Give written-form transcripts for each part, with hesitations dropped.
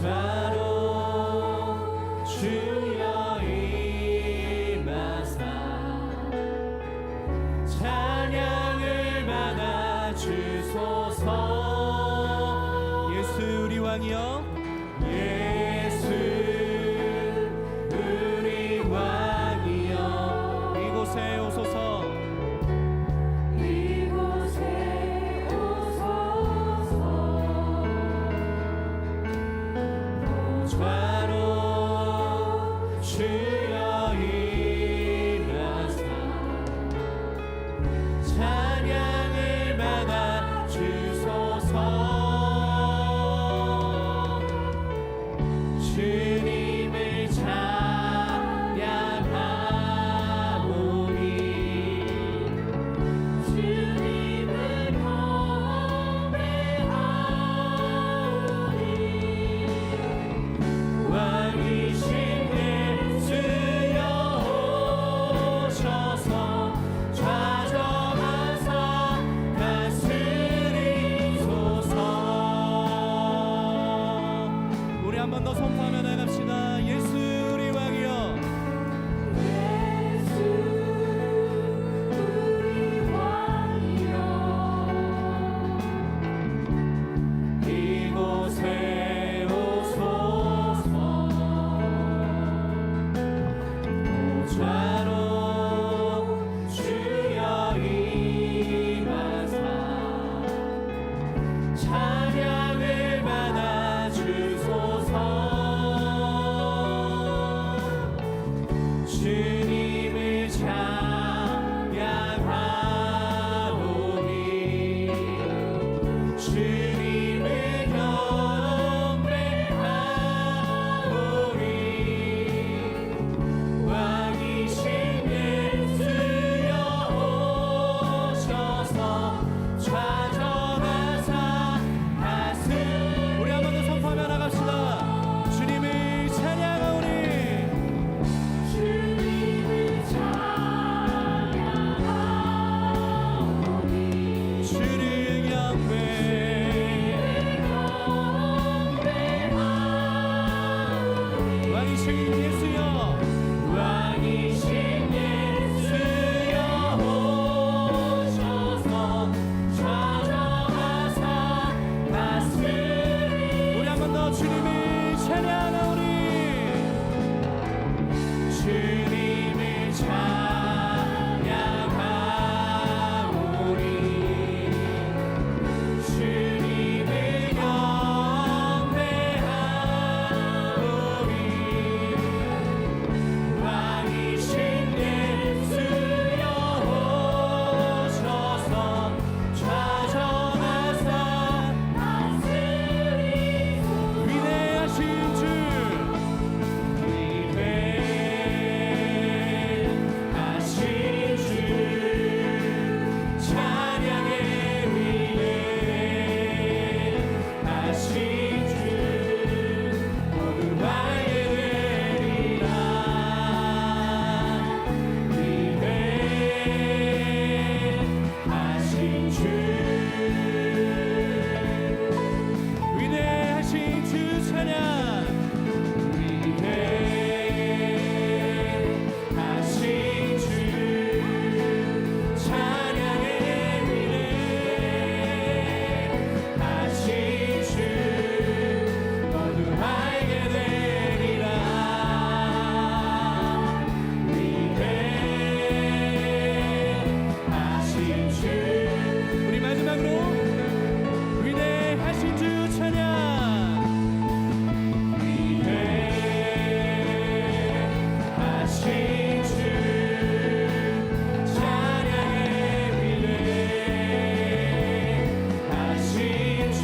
보좌로 주여 임하사 찬양을 받아 주소서. 예수 우리 왕이여, 예수 우리 왕이여 이곳에 오소서. 이곳에 오소서. 보좌로 주여 임하사 찬양을 받아 주소서. 주님을 찬양하오니 주님을 경배하오니 왕이신 예수여 오셔서 좌정하사 다스리소서. 우리 한 번 더 선포하며 나갑시다. 예수 우리 왕이여, 예수 우리 왕이여 이곳에 오소서. 보좌로 주여 임하사 찬양을 받아 주소서. 주님을 찬양하오니 주님을 경배하오니 왕이신 예수여 오셔서 좌정하사 우리 한 번 더 선포하며 나갑시다. 주님을 찬양하오니, 주님을 찬양하오니 주를 경배. 경배하오니 왕이신 예수여, 왕이신 예수여 오셔서 좌정하사 다스리. 우리 한 번 더 주님을 찬양하오니, 주님을 찬양하오니 주님을 경배하오니 왕이신 예수여 오셔서 좌정하사 다스리소서. 위대하신 주, 위대하신 주 찬양의 위대하신 주 모두 알게 되리라. 위대하신 주 위대하신 주 찬양. 위대하신 주 찬양의 위대하신 주 모두 알게 되리라. 위대하신 주. 우리 마지막으로 위대하신 주 찬양. 위대하신 주 찬양의 위대하신 주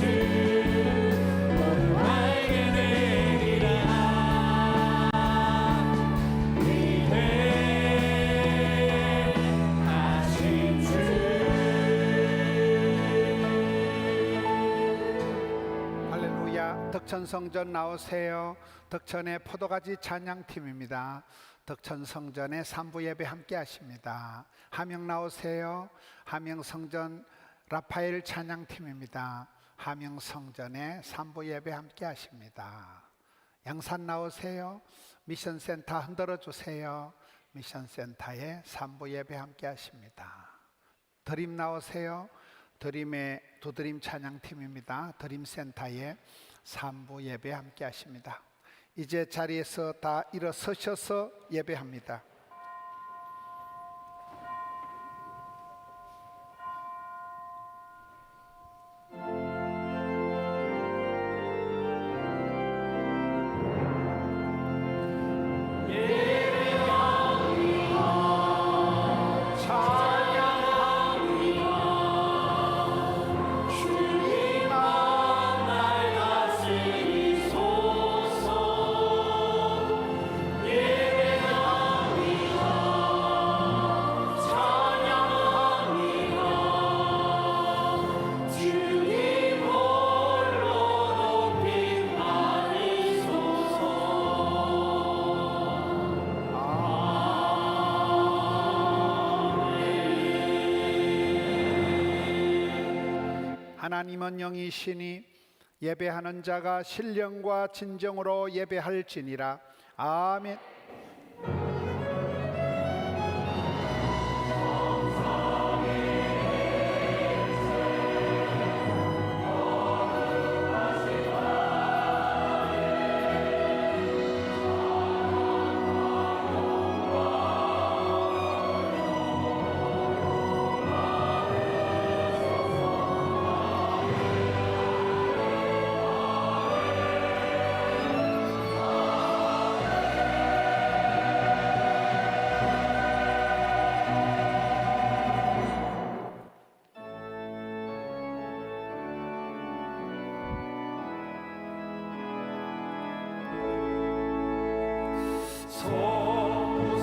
모두 알게 되리라. 위대하신 주. 할렐루야. 덕천성전 나오세요. 덕천의 포도가지 찬양팀입니다. 덕천성전의 3부 예배 함께 하십니다. 함영 나오세요. 함영성전 라파엘 찬양팀입니다. 함영성전의 3부 예배 함께 하십니다. 양산 나오세요. 미션센터 흔들어 주세요. 미션센터의 3부 예배 함께 하십니다. 드림 나오세요. 드림의 두드림 찬양팀입니다. 드림센터의 3부 예배 함께 하십니다. 이제 자리에서 다 일어서셔서 예배합니다. 하나님은 영이시니 예배하는 자가 신령과 진정으로 예배할지니라. 아멘.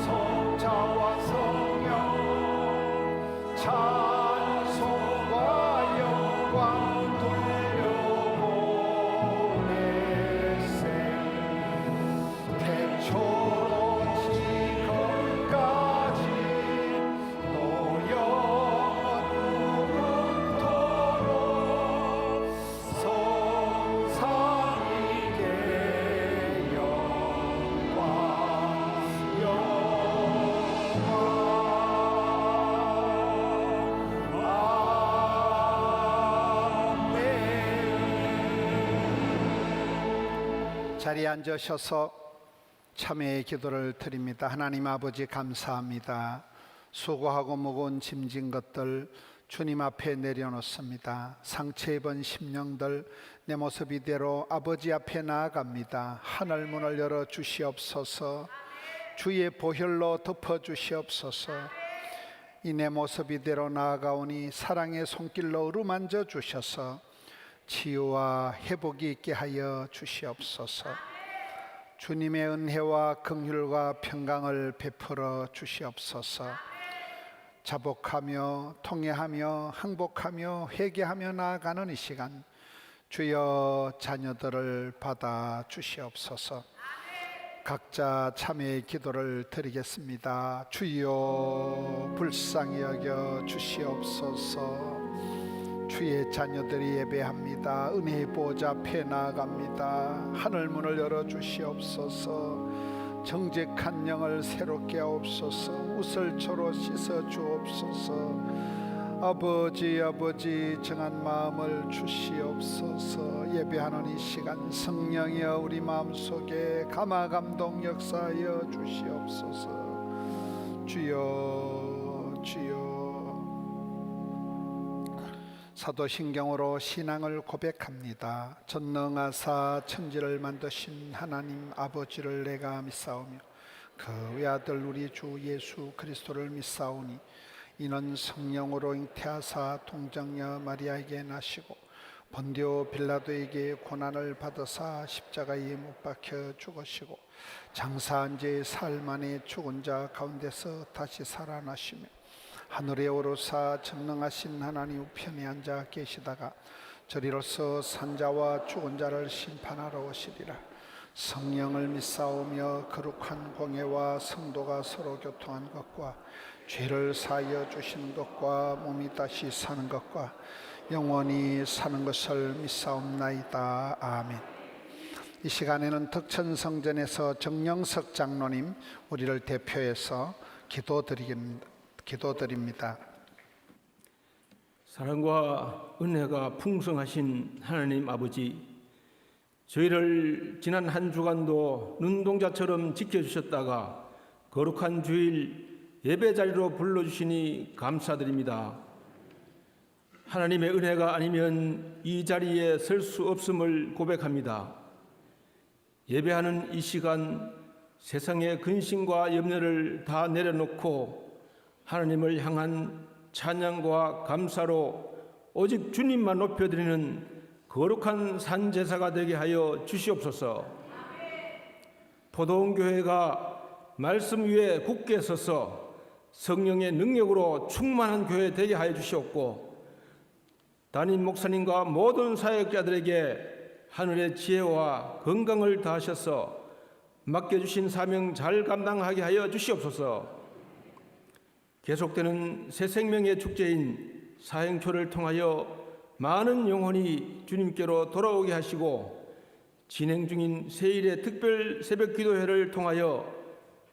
성자와 성령 찬송과 영광 돌려보내세. 태초로 지금까지 노영원 무궁토록 성삼위께 자리에 앉으셔서 참회의 기도를 드립니다. 하나님 아버지 감사합니다. 수고하고 무거운 짐진 것들 주님 앞에 내려놓습니다. 상처 입은 심령들 내 모습 이대로 아버지 앞에 나아갑니다. 하늘 문을 열어 주시옵소서. 주의 보혈로 덮어 주시옵소서. 이 내 모습 이대로 나아가오니 사랑의 손길로 어루만져 주셔서 치유와 회복이 있게 하여 주시옵소서. 주님의 은혜와 긍휼과 평강을 베풀어 주시옵소서. 자복하며 통회하며 항복하며 회개하며 나아가는 이 시간 주여 자녀들을 받아 주시옵소서. 각자 참회의 기도를 드리겠습니다. 주여 불쌍히 여겨 주시옵소서. 주의 자녀들이 예배합니다. 은혜의 보좌 앞에 나아갑니다. 하늘 문을 열어 주시옵소서. 정직한 영을 새롭게 하옵소서. 우슬초로 씻어 주옵소서. 아버지 정한 마음을 주시옵소서. 예배하는 이 시간 성령이여 우리 마음속에 감화감동 역사하여 주시옵소서. 주여 사도신경으로 신앙을 고백합니다. 전능하사 천지를 만드신 하나님 아버지를 내가 믿사오며 그 외아들 우리 주 예수 그리스도를 믿사오니 이는 성령으로 잉태하사 동정녀 마리아에게 나시고 본디오 빌라도에게 고난을 받으사 십자가에 못 박혀 죽으시고 장사한 지 사흘 만에 죽은 자 가운데서 다시 살아나시며 하늘에 오르사 전능하신 하나님 우편에 앉아 계시다가 저리로서 산자와 죽은 자를 심판하러 오시리라. 성령을 믿사오며 거룩한 공예와 성도가 서로 교통한 것과 죄를 사하여 주시는 것과 몸이 다시 사는 것과 영원히 사는 것을 믿사옵나이다. 아멘. 이 시간에는 덕천성전에서 정영석 장로님 우리를 대표해서 기도드립니다. 사랑과 은혜가 풍성하신 하나님 아버지, 저희를 지난 한 주간도 눈동자처럼 지켜주셨다가 거룩한 주일 예배 자리로 불러주시니 감사드립니다. 하나님의 은혜가 아니면 이 자리에 설 수 없음을 고백합니다. 예배하는 이 시간 세상의 근심과 염려를 다 내려놓고 하나님을 향한 찬양과 감사로 오직 주님만 높여드리는 거룩한 산제사가 되게 하여 주시옵소서. 포도원교회가 말씀 위에 굳게 서서 성령의 능력으로 충만한 교회 되게 하여 주시옵고, 담임 목사님과 모든 사역자들에게 하늘의 지혜와 건강을 다하셔서 맡겨주신 사명 잘 감당하게 하여 주시옵소서. 계속되는 새 생명의 축제인 사행초를 통하여 많은 영혼이 주님께로 돌아오게 하시고, 진행 중인 세일의 특별 새벽 기도회를 통하여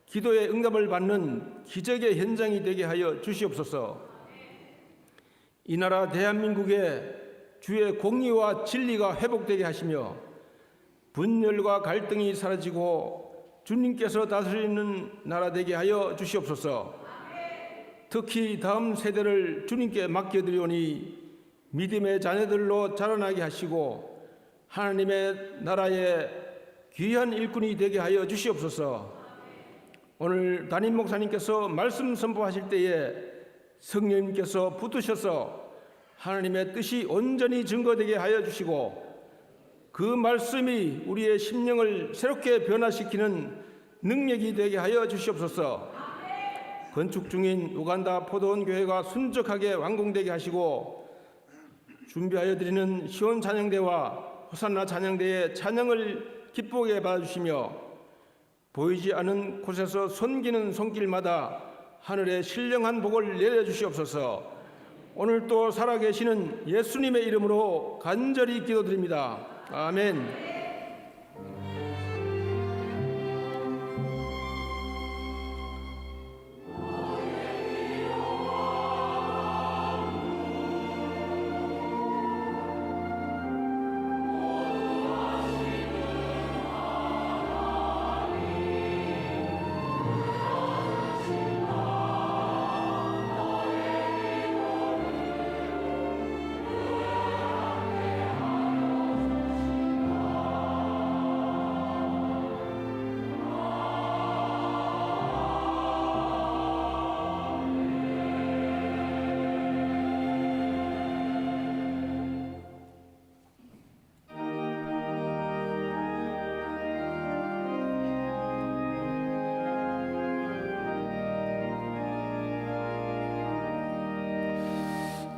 기도의 응답을 받는 기적의 현장이 되게 하여 주시옵소서. 이 나라 대한민국에 주의 공의와 진리가 회복되게 하시며 분열과 갈등이 사라지고 주님께서 다스리는 나라 되게 하여 주시옵소서. 특히 다음 세대를 주님께 맡겨드리오니 믿음의 자녀들로 자라나게 하시고 하나님의 나라의 귀한 일꾼이 되게 하여 주시옵소서. 오늘 담임 목사님께서 말씀 선포하실 때에 성령님께서 붙으셔서 하나님의 뜻이 온전히 증거되게 하여 주시고, 그 말씀이 우리의 심령을 새롭게 변화시키는 능력이 되게 하여 주시옵소서. 건축 중인 우간다 포도원 교회가 순적하게 완공되게 하시고, 준비하여 드리는 시온 찬양대와 호산나 찬양대의 찬양을 기쁘게 받아주시며, 보이지 않은 곳에서 섬기는 손길마다 하늘의 신령한 복을 내려주시옵소서. 오늘 또 살아계시는 예수님의 이름으로 간절히 기도드립니다. 아멘.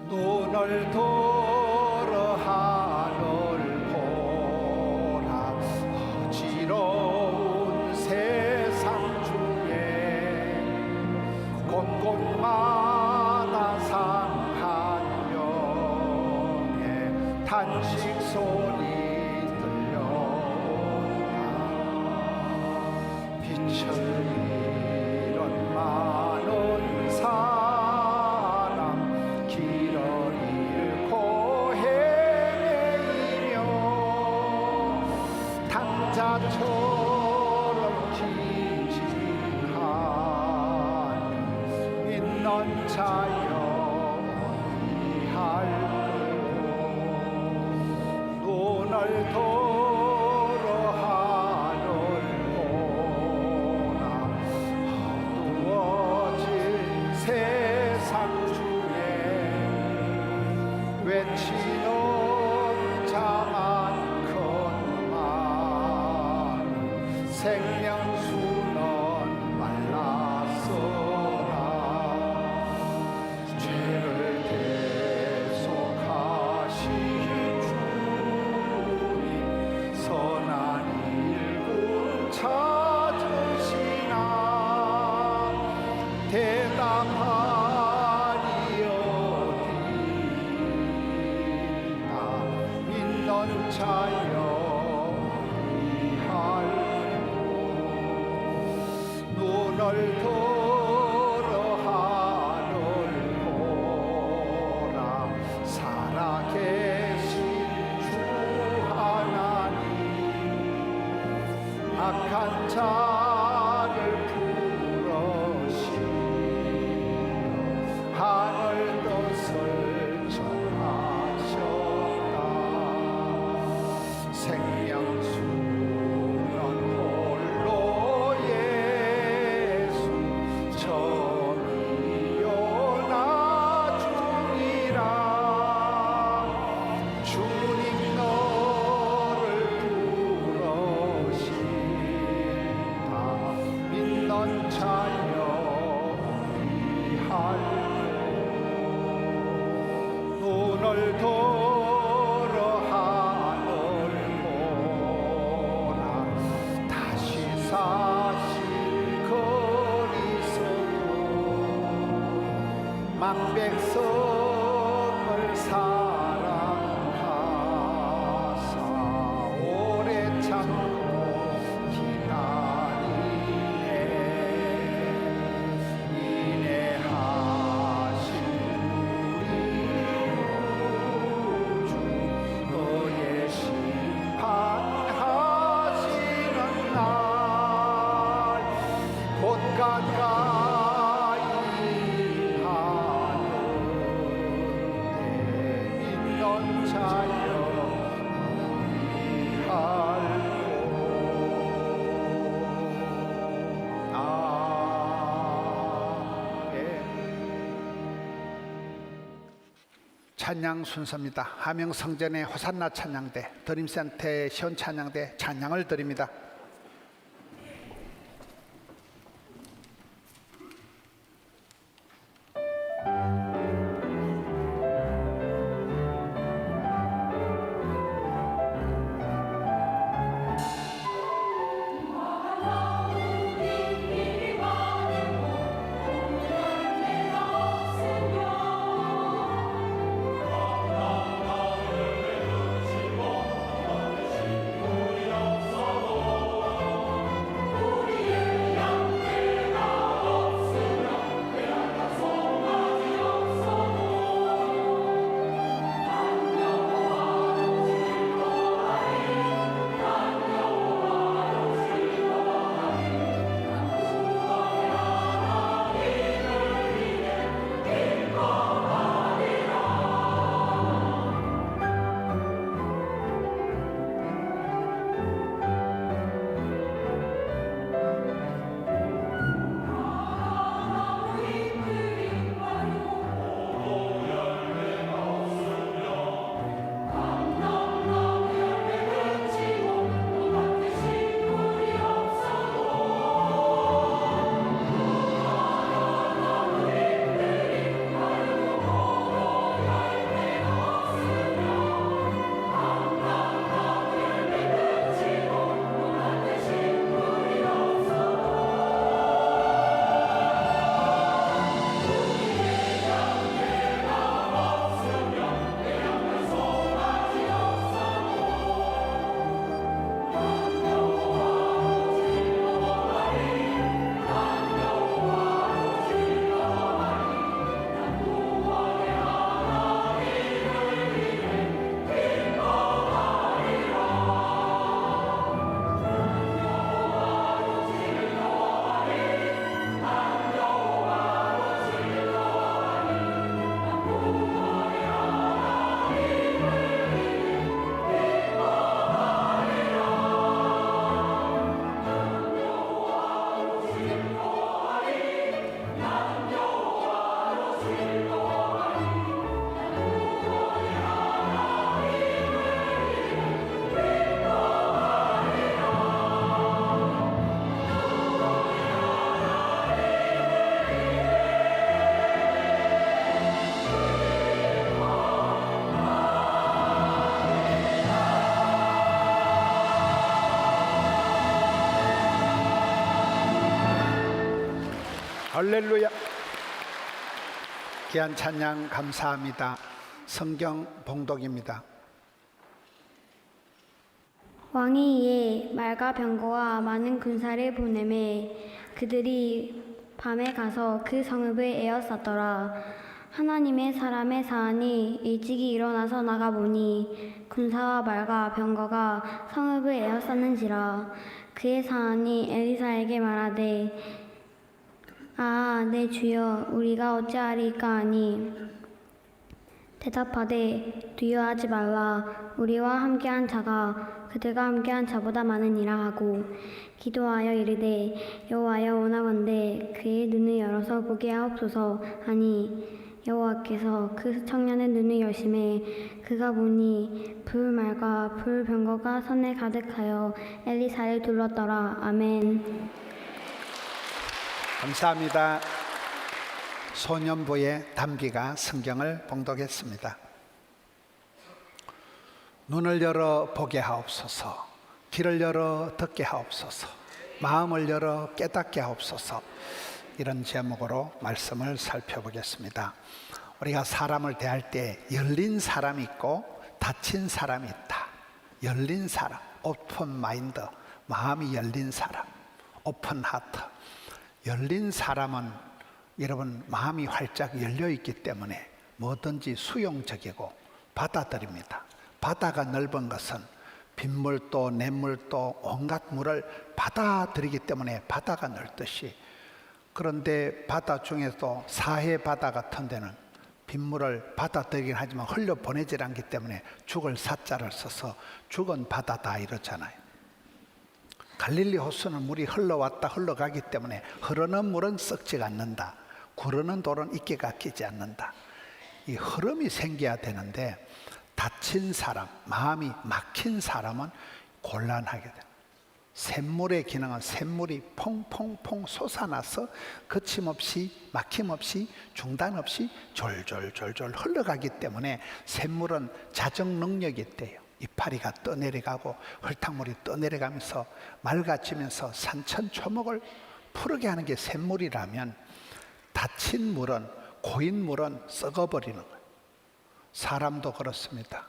눈을 들어 하늘 보라. 어지러운 세상 중에 곳곳마다 상한 영의 탄식 소리 들려오나. 빛을 잃은 많은 사람 길을 잃고 헤매이며 당자처럼 기진하니 믿는 자여 이할 눈을 들어 하늘 보나. 어두워진 세상 중에 외치는 자만큼 많은 생명수는 말랐으나 죄를 대속하신 주님 선한 일꾼 찾으시나. 대답하리 어디나 믿는 자여 눈을 들어 하늘 보라 살아계신 주 하나님 악한 자를 부르시며 하늘 뜻을 전하셨다. 생명수는 홀로 예수 전이여나 주니라. 주님 너를 부르신다. 믿는 자여 우리할 눈을 들어 하늘 보라 다시 사실 그리스도 만백성을 사랑하사 오래 참고 기다리네. 인내하신 우리 주 너의 심판하시는 날 곧 가까이 하는데 믿는 자여 우리할고. 아멘. 찬양 순서입니다. 함영성전의 호산나 찬양대, 드림센터의 시온 찬양대 찬양을 드립니다. 할렐루야. 귀한 찬양 감사합니다. 성경 봉독입니다. 왕이 이에 말과 병거와 많은 군사를 보내매 그들이 밤에 가서 그 성읍을 에워쌌더라. 하나님의 사람의 사안이 일찍이 일어나서 나가보니 군사와 말과 병거가 성읍을 에워쌌는지라. 그의 사안이 엘리사에게 말하되 아, 내 주여, 우리가 어찌하리까 하니 대답하되 두려워하지 말라. 우리와 함께한 자가 그들과 함께한 자보다 많으니라 하고 기도하여 이르되 여호와여, 원하건대 그의 눈을 열어서 보게 하옵소서 하니 여호와께서 그 청년의 눈을 여심해 그가 보니 불말과 불병거가 선에 가득하여 엘리사를 둘렀더라. 아멘. 감사합니다. 소년부의 담비가 성경을 봉독했습니다. 눈을 열어 보게 하옵소서, 귀를 열어 듣게 하옵소서, 마음을 열어 깨닫게 하옵소서. 이런 제목으로 말씀을 살펴보겠습니다. 우리가 사람을 대할 때 열린 사람이 있고 닫힌 사람이 있다. 열린 사람, 오픈 마인드, 마음이 열린 사람, 오픈 하트. 열린 사람은 여러분 마음이 활짝 열려 있기 때문에 뭐든지 수용적이고 받아들입니다. 바다가 넓은 것은 빗물도 냇물도 온갖 물을 받아들이기 때문에 바다가 넓듯이, 그런데 바다 중에서도 사해 바다 같은 데는 빗물을 받아들이긴 하지만 흘려보내질 않기 때문에 죽을 사자를 써서 죽은 바다다 이러잖아요. 갈릴리 호수는 물이 흘러왔다 흘러가기 때문에 흐르는 물은 썩지 않는다. 구르는 돌은 이끼가 끼지 않는다. 이 흐름이 생겨야 되는데 닫힌 사람, 마음이 막힌 사람은 곤란하게 됩니다. 샘물의 기능은 샘물이 퐁퐁퐁 솟아나서 거침없이 막힘없이 중단 없이 졸졸졸졸 흘러가기 때문에 샘물은 자정 능력이 있대요. 이파리가 떠내려가고 흙탕물이 떠내려가면서 맑아지면서 산천초목을 푸르게 하는 게 샘물이라면, 닫힌 물은, 고인 물은 썩어버리는 거예요. 사람도 그렇습니다.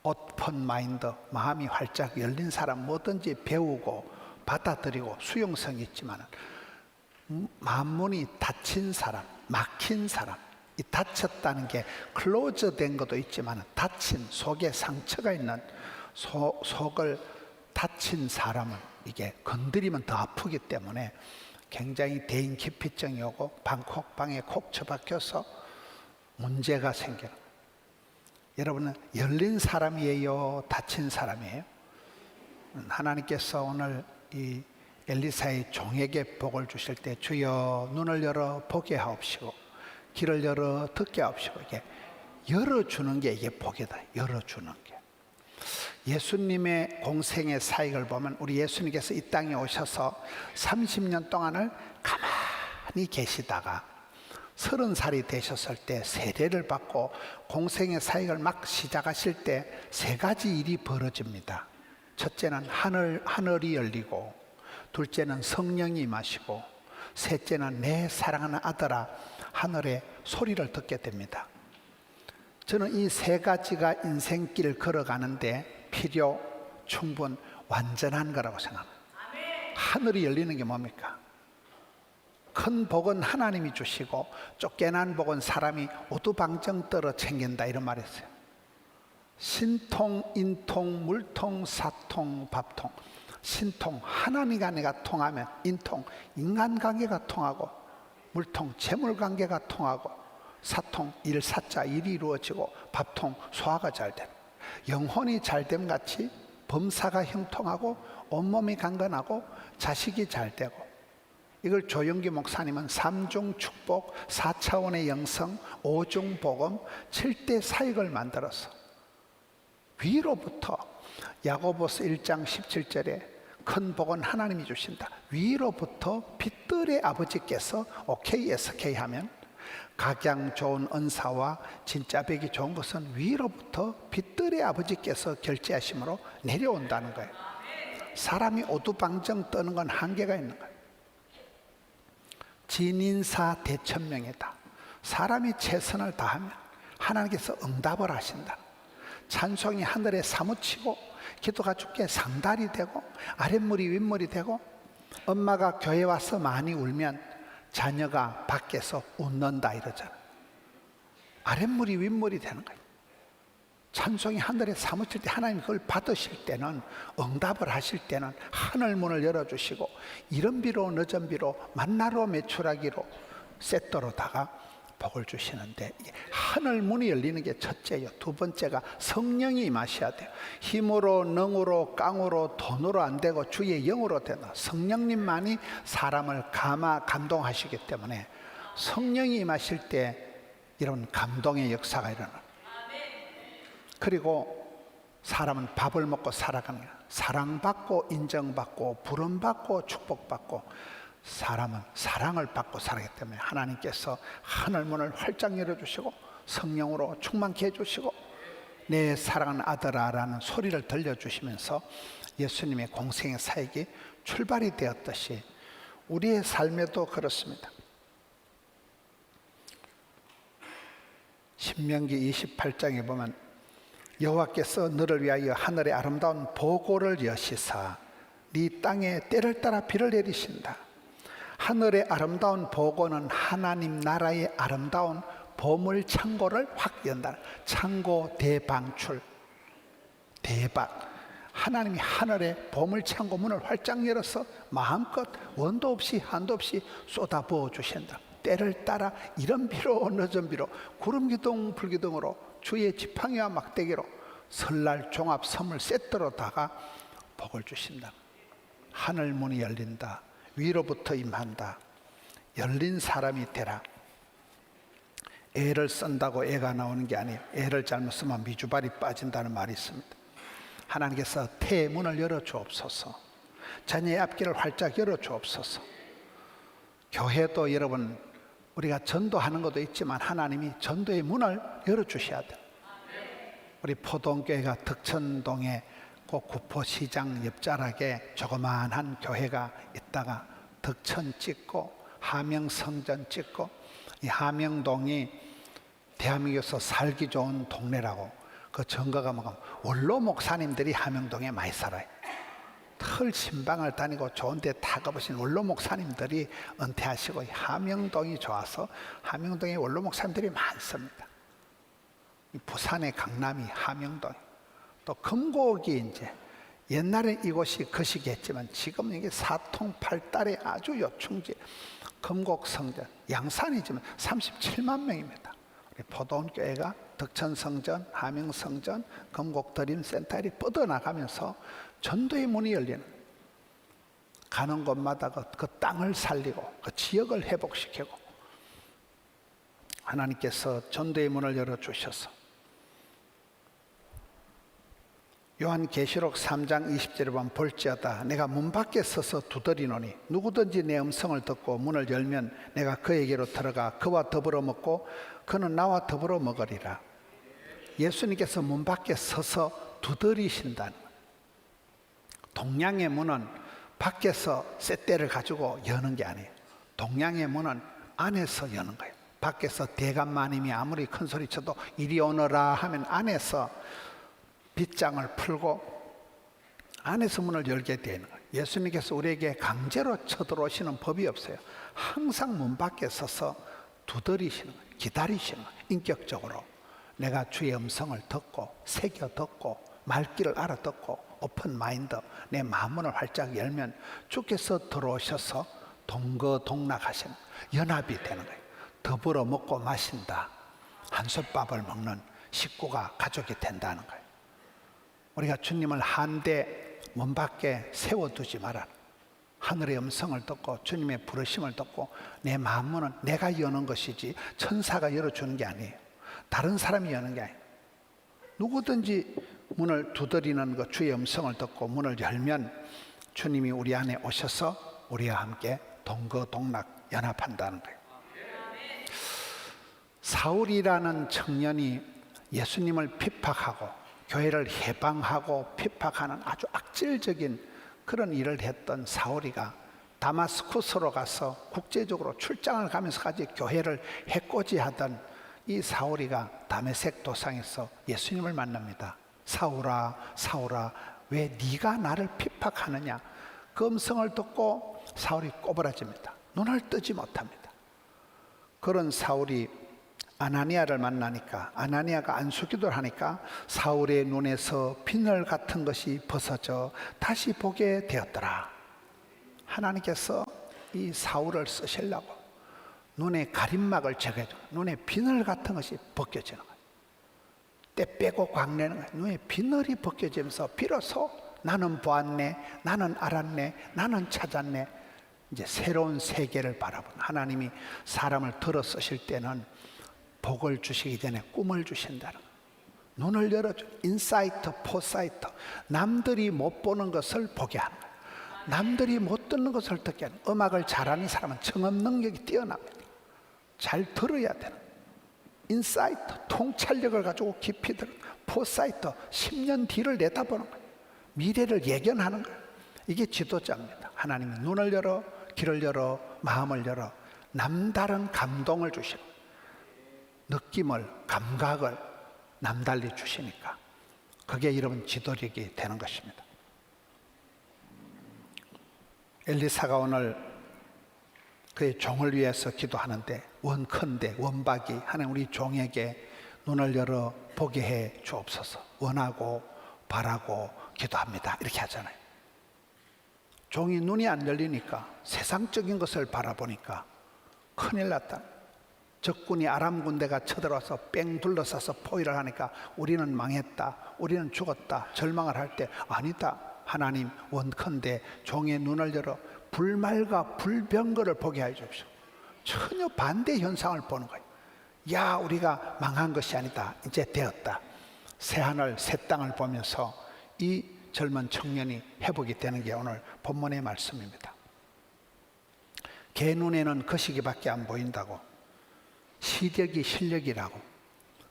오픈 마인드, 마음이 활짝 열린 사람, 뭐든지 배우고 받아들이고 수용성이 있지만 마음문이 닫힌 사람, 막힌 사람, 이 닫혔다는 게 클로즈 된 것도 있지만 닫힌, 속에 상처가 있는 속을 닫힌 사람은 이게 건드리면 더 아프기 때문에 굉장히 대인 기피증이 오고 방콕방에 콕 처박혀서 문제가 생겨요. 여러분은 열린 사람이에요, 닫힌 사람이에요? 하나님께서 오늘 이 엘리사의 종에게 복을 주실 때 주여 눈을 열어 보게 하옵시고 귀를 열어 듣게 하옵시고, 이게 열어주는 게 이게 복이다. 열어주는 게. 예수님의 공생의 사역을 보면 우리 예수님께서 이 땅에 오셔서 30년 동안을 가만히 계시다가 30살이 되셨을 때 세례를 받고 공생의 사역을 막 시작하실 때 세 가지 일이 벌어집니다. 첫째는 하늘이 열리고, 둘째는 성령이 임하시고, 셋째는 내 사랑하는 아들아 하늘의 소리를 듣게 됩니다. 저는 이 세 가지가 인생길을 걸어가는데 필요, 충분, 완전한 거라고 생각합니다. 하늘이 열리는 게 뭡니까? 큰 복은 하나님이 주시고 쫓겨난 복은 사람이 오두방정 떨어 챙긴다, 이런 말이 있어요. 신통, 인통, 물통, 사통, 밥통. 신통, 하나님과 내가 통하면, 인통, 인간관계가 통하고, 물통, 재물관계가 통하고, 사통, 일사자, 일이 이루어지고, 밥통, 소화가 잘 되는, 영혼이 잘됨 같이 범사가 형통하고 온몸이 강건하고 자식이 잘 되고. 이걸 조영기 목사님은 3중 축복, 4차원의 영성, 5중 복음, 7대 사역을 만들어서 위로부터, 야고보서 1장 17절에 큰 복은 하나님이 주신다. 위로부터 빛들의 아버지께서 오케이 SK 하면, 각양 좋은 은사와 진짜 뵙기 좋은 것은 위로부터 빛들의 아버지께서 결제하심으로 내려온다는 거예요. 사람이 오두방정 떠는 건 한계가 있는 거예요. 진인사 대천명이다. 사람이 최선을 다하면 하나님께서 응답을 하신다. 찬송이 하늘에 사무치고 기도가 주께 상달이 되고 아랫물이 윗물이 되고, 엄마가 교회 와서 많이 울면 자녀가 밖에서 웃는다 이러잖아요. 아랫물이 윗물이 되는 거예요. 찬송이 하늘에 사무칠 때 하나님 그걸 받으실 때는, 응답을 하실 때는 하늘 문을 열어주시고 이른 비로 늦은 비로 만나로 메추라기로 세트로다가 복을 주시는데, 하늘 문이 열리는 게 첫째요. 두 번째가 성령이 임하셔야 돼요. 힘으로 능으로 깡으로 돈으로 안 되고 주의 영으로 된다. 성령님만이 사람을 감동하시기 때문에 성령이 임하실 때 이런 감동의 역사가 일어나요. 그리고 사람은 밥을 먹고 살아가는 거야. 사랑받고 인정받고 부름받고 축복받고, 사람은 사랑을 받고 살아가기 때문에 하나님께서 하늘문을 활짝 열어주시고 성령으로 충만케 해주시고 내 사랑하는 아들아 라는 소리를 들려주시면서 예수님의 공생의 사역이 출발이 되었듯이 우리의 삶에도 그렇습니다. 신명기 28장에 보면 여호와께서 너를 위하여 하늘의 아름다운 보고를 여시사 네 땅에 때를 따라 비를 내리신다. 하늘의 아름다운 보고는 하나님 나라의 아름다운 보물 창고를 확 연다. 창고 대방출, 대박. 하나님이 하늘의 보물 창고 문을 활짝 열어서 마음껏 원도 없이 한도 없이 쏟아부어 주신다. 때를 따라 이른 비로 늦은 비로 구름 기둥 불기둥으로 주의 지팡이와 막대기로 설날 종합 선물 세트로다가 복을 주신다. 하늘 문이 열린다. 위로부터 임한다. 열린 사람이 되라. 애를 쓴다고 애가 나오는 게 아니에요. 애를 잘못 쓰면 미주발이 빠진다는 말이 있습니다. 하나님께서 태의 문을 열어주옵소서. 자녀의 앞길을 활짝 열어주옵소서. 교회도 여러분, 우리가 전도하는 것도 있지만 하나님이 전도의 문을 열어주셔야 돼요. 우리 포동교회가 덕천동에 그 구포시장 옆자락에 조그마한 교회가 있다가 덕천 찍고 하명성전 찍고, 이 하명동이 대한민국에서 살기 좋은 동네라고 그 증거가 뭐가 원로 목사님들이 하명동에 많이 살아요. 털 신방을 다니고 좋은 데 다 가보신 원로 목사님들이 은퇴하시고 하명동이 좋아서 하명동에 원로 목사님들이 많습니다. 부산의 강남이 하명동, 또 금곡이 이제 옛날에 이곳이 거시기했지만 지금은 이게 사통팔달의 아주 요충지 금곡 성전, 양산이지만 37만 명입니다. 우리 포도원교회가 덕천성전, 하명성전, 금곡드림센터에 뻗어나가면서 전도의 문이 열리는, 가는 곳마다 그 땅을 살리고 그 지역을 회복시키고 하나님께서 전도의 문을 열어주셔서 요한계시록 3장 20절에 보면 볼지어다 내가 문 밖에 서서 두드리노니 누구든지 내 음성을 듣고 문을 열면 내가 그에게로 들어가 그와 더불어 먹고 그는 나와 더불어 먹으리라. 예수님께서 문 밖에 서서 두드리신다는 거예요. 동양의 문은 밖에서 쇳대를 가지고 여는 게 아니에요. 동양의 문은 안에서 여는 거예요. 밖에서 대감마님이 아무리 큰 소리 쳐도 이리 오너라 하면 안에서 빗장을 풀고 안에서 문을 열게 되는 거예요. 예수님께서 우리에게 강제로 쳐들어오시는 법이 없어요. 항상 문 밖에 서서 두드리시는 거예요. 기다리시는 거예요. 인격적으로 내가 주의 음성을 듣고 새겨 듣고 말귀를 알아듣고 오픈 마인드, 내 마음문을 활짝 열면 주께서 들어오셔서 동거동락하시는 연합이 되는 거예요. 더불어 먹고 마신다. 한솥밥을 먹는 식구가 가족이 된다는 거예요. 우리가 주님을 한데 문 밖에 세워두지 마라. 하늘의 음성을 듣고 주님의 부르심을 듣고 내 마음문은 내가 여는 것이지 천사가 열어주는 게 아니에요. 다른 사람이 여는 게 아니에요. 누구든지 문을 두드리는 것, 주의 음성을 듣고 문을 열면 주님이 우리 안에 오셔서 우리와 함께 동거동락 연합한다는 거예요. 사울이라는 청년이 예수님을 핍박하고 교회를 해방하고 핍박하는 아주 악질적인 그런 일을 했던 사울이가 다마스쿠스로 가서 국제적으로 출장을 가면서까지 교회를 해코지하던 이 사울이가 다메섹 도상에서 예수님을 만납니다. 사울아 사울아 왜 네가 나를 핍박하느냐. 그 음성을 듣고 사울이 꼬부라집니다. 눈을 뜨지 못합니다. 그런 사울이 아나니아를 만나니까 아나니아가 안수기도를 하니까 사울의 눈에서 비늘 같은 것이 벗어져 다시 보게 되었더라. 하나님께서 이 사울을 쓰시려고 눈에 가림막을 제거해줘. 눈에 비늘 같은 것이 벗겨지는 거예요. 때 빼고 광내는 거예요. 눈에 비늘이 벗겨지면서 비로소 나는 보았네, 나는 알았네, 나는 찾았네. 이제 새로운 세계를 바라보는 하나님이 사람을 들어 쓰실 때는 복을 주시기 전에 꿈을 주신다는 거예요. 눈을 열어줘. 인사이트, 포사이트. 남들이 못 보는 것을 보게 하는 거예요. 남들이 못 듣는 것을 듣게 하는 거예요. 음악을 잘하는 사람은 청음 능력이 뛰어납니다. 잘 들어야 되는 거예요. 인사이트, 통찰력을 가지고 깊이 들어. 포사이트, 10년 뒤를 내다보는 거예요. 미래를 예견하는 거예요. 이게 지도자입니다. 하나님은 눈을 열어, 귀를 열어, 마음을 열어 남다른 감동을 주시는 거예요. 느낌을, 감각을 남달리 주시니까 그게 여러분 지도력이 되는 것입니다. 엘리사가 오늘 그의 종을 위해서 기도하는데 원컨대 원박이 하나님 우리 종에게 눈을 열어 보게 해 주옵소서. 원하고 바라고 기도합니다. 이렇게 하잖아요. 종이 눈이 안 열리니까 세상적인 것을 바라보니까 큰일 났다. 적군이 아람 군대가 쳐들어와서 뺑 둘러싸서 포위를 하니까 우리는 망했다, 우리는 죽었다 절망을 할 때 아니다. 하나님 원컨대 종의 눈을 열어 불말과 불병거를 보게 해 주십시오. 전혀 반대 현상을 보는 거예요. 야, 우리가 망한 것이 아니다. 이제 되었다. 새하늘 새 땅을 보면서 이 젊은 청년이 회복이 되는 게 오늘 본문의 말씀입니다. 개 눈에는 거시기밖에 안 보인다고. 시력이 실력이라고.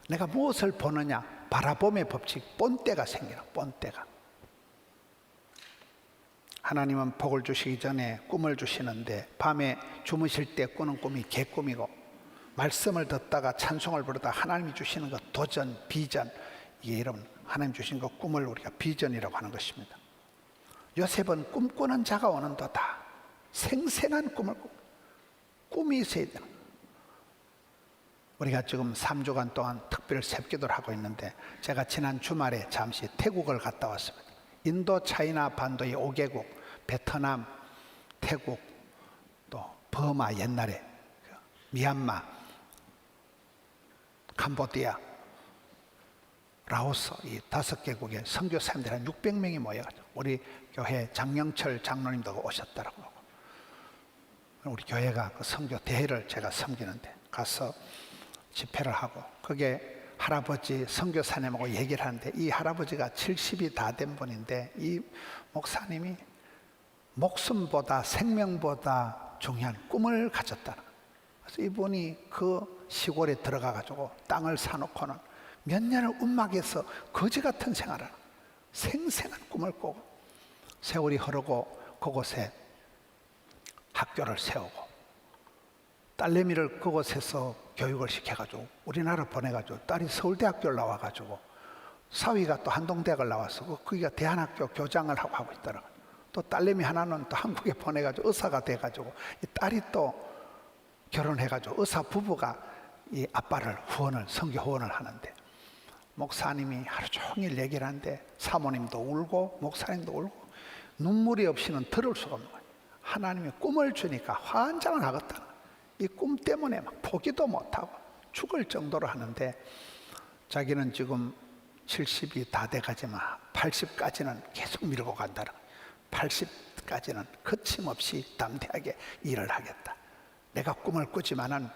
내가 무엇을 보느냐, 바라봄의 법칙, 본때가 생기나. 본때가. 하나님은 복을 주시기 전에 꿈을 주시는데 밤에 주무실 때 꾸는 꿈이 개꿈이고 말씀을 듣다가 찬송을 부르다 하나님이 주시는 것 도전, 비전, 이게 여러분 하나님 주신 것 꿈을 우리가 비전이라고 하는 것입니다. 요셉은 꿈꾸는 자가 오는도다. 생생한 꿈을 꿈이 있어야 되는 거예요. 우리가 지금 3주간 동안 특별 새기도를 하고 있는데 제가 지난 주말에 잠시 태국을 갔다 왔습니다. 인도, 차이나 반도의 5개국, 베트남, 태국, 또 버마 옛날에 미얀마, 캄보디아, 라오스 이 5개국의 선교사님들 한 600명이 모여가지고 우리 교회 장영철 장로님도 오셨더라고요. 우리 교회가 그 선교 대회를 제가 섬기는데 가서 집회를 하고 거기에 할아버지 선교사님하고 얘기를 하는데 이 할아버지가 70이 다 된 분인데 이 목사님이 목숨보다 생명보다 중요한 꿈을 가졌다는 거예요. 그래서 이분이 그 시골에 들어가가지고 땅을 사놓고는 몇 년을 움막에서 거지 같은 생활을 하는 생생한 꿈을 꾸고 세월이 흐르고 그곳에 학교를 세우고 딸내미를 그곳에서 교육을 시켜가지고 우리나라 보내가지고 딸이 서울대학교를 나와가지고 사위가 또 한동대학을 나와서 거기가 대한학교 교장을 하고 있더라고요. 또 딸내미 하나는 또 한국에 보내가지고 의사가 돼가지고 이 딸이 또 결혼해가지고 의사 부부가 이 아빠를 후원을 선교 후원을 하는데 목사님이 하루 종일 얘기를 하는데 사모님도 울고 목사님도 울고 눈물이 없이는 들을 수가 없는 거예요. 하나님이 꿈을 주니까 환장을 하겠다는 거예요. 이 꿈 때문에 막 포기도 못하고 죽을 정도로 하는데 자기는 지금 70이 다 돼가지만 80까지는 계속 밀고 간다는 거예요. 80까지는 거침없이 담대하게 일을 하겠다. 내가 꿈을 꾸지만은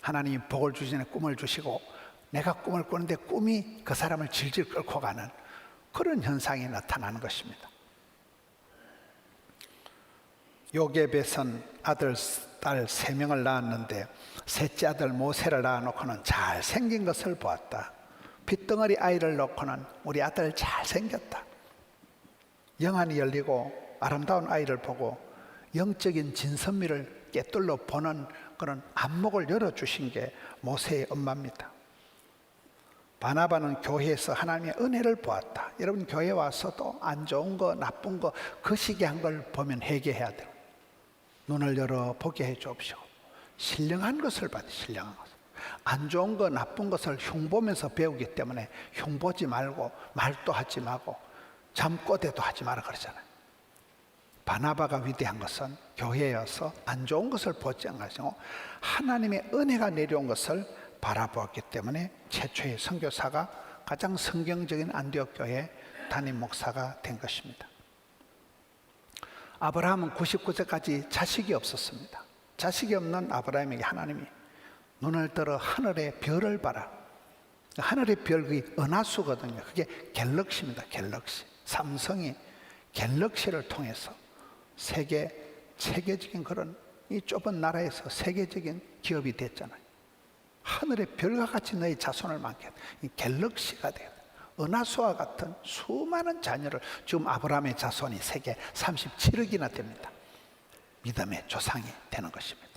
하나님이 복을 주시는 꿈을 주시고 내가 꿈을 꾸는데 꿈이 그 사람을 질질 끌고 가는 그런 현상이 나타나는 것입니다. 요게벳은 아들, 딸 3명을 낳았는데 셋째 아들 모세를 낳아놓고는 잘생긴 것을 보았다. 핏덩어리 아이를 놓고는 우리 아들 잘생겼다. 영안이 열리고 아름다운 아이를 보고 영적인 진선미를 꿰뚫러 보는 그런 안목을 열어주신 게 모세의 엄마입니다. 바나바는 교회에서 하나님의 은혜를 보았다. 여러분 교회 와서도 안 좋은 거 나쁜 거 거시기한 걸 보면 회개해야 돼요. 눈을 열어 보게 해 주옵시고 신령한 것을 봐야 돼. 신령한 것을. 안 좋은 거 나쁜 것을 흉보면서 배우기 때문에 흉보지 말고 말도 하지 말고 잠꼬대도 하지 마라 그러잖아요. 바나바가 위대한 것은 교회여서 안 좋은 것을 보지 않으시고 하나님의 은혜가 내려온 것을 바라보았기 때문에 최초의 선교사가 가장 성경적인 안디옥 교회 담임 목사가 된 것입니다. 아브라함은 99세까지 자식이 없었습니다. 자식이 없는 아브라함에게 하나님이 눈을 들어 하늘의 별을 봐라. 하늘의 별, 그게 은하수거든요. 그게 갤럭시입니다. 갤럭시. 삼성이 갤럭시를 통해서 세계적인 그런 이 좁은 나라에서 세계적인 기업이 됐잖아요. 하늘의 별과 같이 너희 자손을 많게 하다. 이 갤럭시가 돼요. 은하수와 같은 수많은 자녀를 지금 아브라함의 자손이 세계 37억이나 됩니다. 믿음의 조상이 되는 것입니다.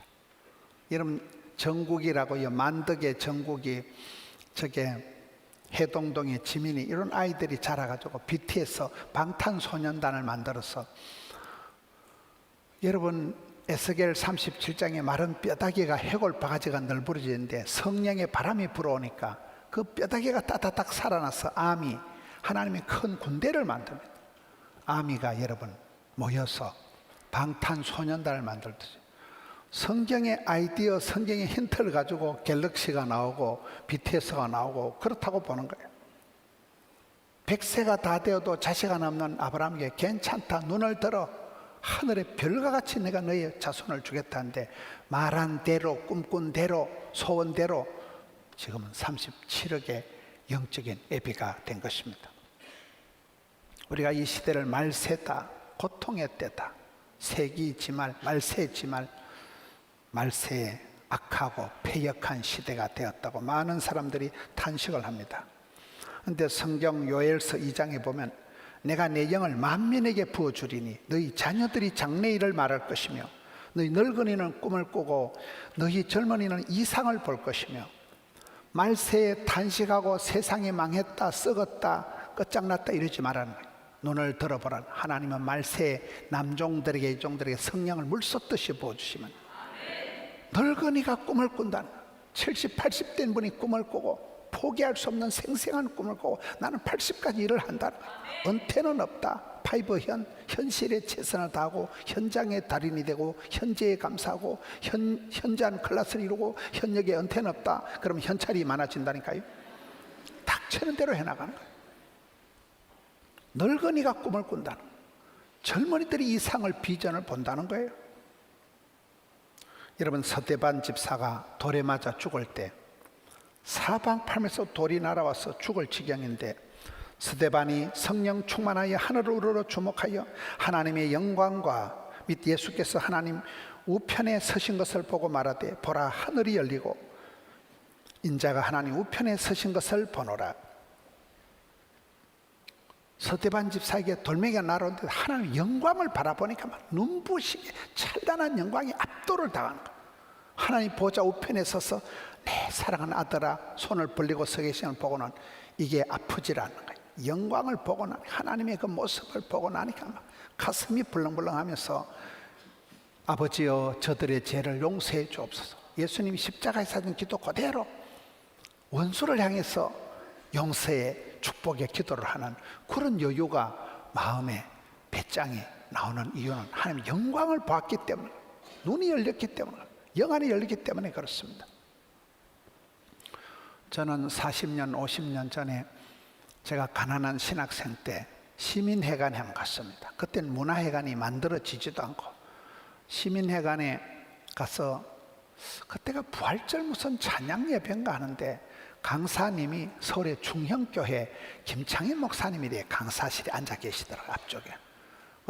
여러분 정국이라고요. 만덕의 정국이 저게 해동동의 지민이 이런 아이들이 자라가지고 BTS 방탄소년단을 만들어서 여러분 에스겔 37장에 마른 뼈다귀가 해골 바가지가 널브러지는데 성령의 바람이 불어오니까 그 뼈다귀가 따다닥 살아나서 아미 하나님의 큰 군대를 만듭니다. 아미가 여러분 모여서 방탄소년단을 만들듯이 성경의 아이디어, 성경의 힌트를 가지고 갤럭시가 나오고 BTS가 나오고 그렇다고 보는 거예요. 100세가 다 되어도 자식 하나 없는 아브라함에게 괜찮다, 눈을 들어 하늘의 별과 같이 내가 너의 자손을 주겠다는데 말한 대로, 꿈꾼 대로, 소원대로 지금은 37억의 영적인 애비가 된 것입니다. 우리가 이 시대를 말세다, 고통의 때다, 세기지말, 말세지말, 말세에 악하고 패역한 시대가 되었다고 많은 사람들이 탄식을 합니다. 그런데 성경 요엘서 2장에 보면 내가 내 영을 만민에게 부어주리니 너희 자녀들이 장래일을 말할 것이며 너희 늙은이는 꿈을 꾸고 너희 젊은이는 이상을 볼 것이며 말세에 탄식하고 세상이 망했다, 썩었다, 끝장났다 이러지 말라는 거예요. 눈을 들어보라. 하나님은 말세에 남종들에게 이종들에게 성령을 물쏟듯이 부어주시면 늙은이가 꿈을 꾼다는 70, 80 된 분이 꿈을 꾸고 포기할 수 없는 생생한 꿈을 꾸고 나는 80까지 일을 한다는 거예요. 은퇴는 없다. 파이브 현실에 최선을 다하고 현장의 달인이 되고 현재에 감사하고 현저한 클래스를 이루고 현역에 은퇴는 없다. 그러면 현찰이 많아진다니까요. 닥치는 대로 해나가는 거예요. 늙은이가 꿈을 꾼다는 거예요. 젊은이들이 이 상을 비전을 본다는 거예요. 여러분 서대반 집사가 돌에 맞아 죽을 때 사방팔면서 돌이 날아와서 죽을 지경인데 스데반이 성령 충만하여 하늘을 우러러 주목하여 하나님의 영광과 및 예수께서 하나님 우편에 서신 것을 보고 말하되 보라 하늘이 열리고 인자가 하나님 우편에 서신 것을 보노라. 서대반 집사에게 돌멩이가 날아오는데 하나님의 영광을 바라보니까 막 눈부시게 찬란한 영광이 압도를 당하는 거예요. 하나님 보좌 우편에 서서 내 사랑하는 아들아 손을 벌리고 서 계시는 보고는 이게 아프질 않는 거예요. 영광을 보고 나니 하나님의 그 모습을 보고 나니까 막 가슴이 불렁불렁하면서 아버지여 저들의 죄를 용서해 주옵소서. 예수님이 십자가에서 하신 기도 그대로 원수를 향해서 용서의 축복의 기도를 하는 그런 여유가 마음의 배짱이 나오는 이유는 하나님의 영광을 보았기 때문에, 눈이 열렸기 때문에, 영안이 열리기 때문에 그렇습니다. 저는 40년, 50년 전에 제가 가난한 신학생 때 시민회관에 한번 갔습니다. 그때는 문화회관이 만들어지지도 않고 시민회관에 가서 그때가 부활절 무슨 찬양 예배인가 하는데 강사님이 서울의 중형교회 김창인 목사님이 강사실에 앉아 계시더라고요. 앞쪽에.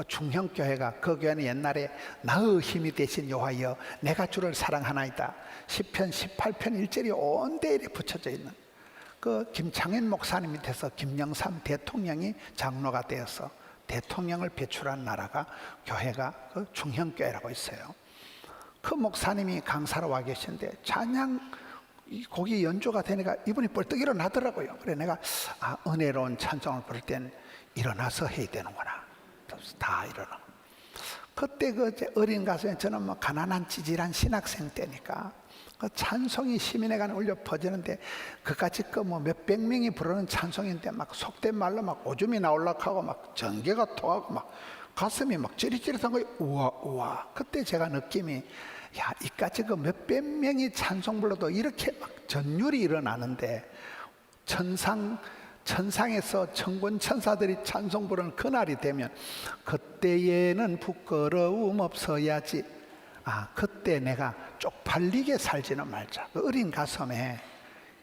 중형교회가 그 교회는 옛날에 나의 힘이 되신 여호와여 내가 주를 사랑하나이다 시편 18편 1절이 온 데일에 붙여져 있는 그 김창인 목사님 밑에서 김영삼 대통령이 장로가 되어서 대통령을 배출한 나라가 교회가 그 중형교회라고 있어요. 그 목사님이 강사로 와 계신데 찬양 곡이 연주가 되니까 이분이 벌떡 일어나더라고요. 그래 내가 은혜로운 찬송을 부를 땐 일어나서 해야 되는구나. 다 일어나. 그때 이제 어린 가수에 저는 뭐 가난한 찌질한 신학생 때니까 그 찬송이 시민회 간에 울려 퍼지는데 그까짓 뭐 몇백 명이 부르는 찬송인데 막 속된 말로 막 오줌이 나오려고 하고 막 전개가 통하고 막 가슴이 막 찌릿찌릿한 거예요. 우와. 그때 제가 느낌이, 야, 이까짓 그 몇백 명이 찬송 불러도 이렇게 막 전율이 일어나는데 천상에서 천군 천사들이 찬송 부르는 그날이 되면 그때에는 부끄러움 없어야지. 그때 내가 쪽팔리게 살지는 말자. 그 어린 가슴에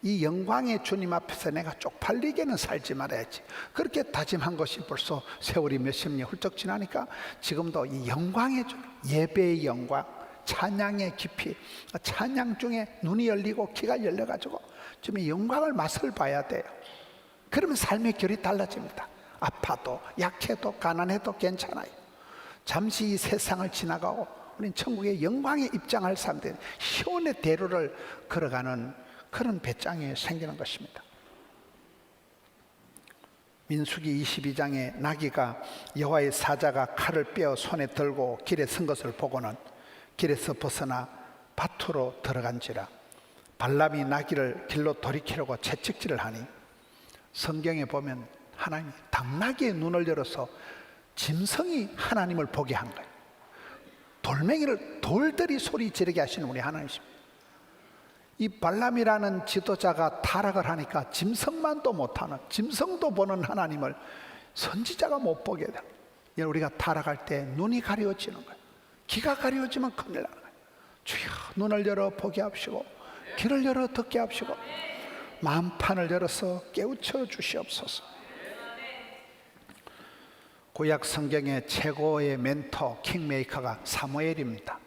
이 영광의 주님 앞에서 내가 쪽팔리게는 살지 말아야지. 그렇게 다짐한 것이 벌써 세월이 몇십 년 훌쩍 지나니까 지금도 이 영광의 주, 예배의 영광, 찬양의 깊이, 찬양 중에 눈이 열리고 귀가 열려가지고 지금 이 영광을 맛을 봐야 돼요. 그러면 삶의 결이 달라집니다. 아파도 약해도 가난해도 괜찮아요. 잠시 이 세상을 지나가고 우린 천국의 영광에 입장할 사람들, 시온의 대로를 걸어가는 그런 배짱이 생기는 것입니다. 민수기 22장에 나귀가 여호와의 사자가 칼을 빼어 손에 들고 길에 선 것을 보고는 길에서 벗어나 밭으로 들어간지라. 발람이 나귀를 길로 돌이키려고 채찍질을 하니 성경에 보면 하나님이 당나귀의 눈을 열어서 짐승이 하나님을 보게 한 거예요. 돌멩이를 돌들이 소리 지르게 하시는 우리 하나님이십니다. 이 발람이라는 지도자가 타락을 하니까 짐승만도 못하는, 짐승도 보는 하나님을 선지자가 못 보게 돼요. 우리가 타락할 때 눈이 가려워지는 거예요. 귀가 가려워지면 큰일 나는 거예요. 주여, 눈을 열어 보게 하시고 귀를 열어 듣게 하시고 마음판을 열어서 깨우쳐 주시옵소서. 구약 성경의 최고의 멘토, 킹메이커가 사무엘입니다.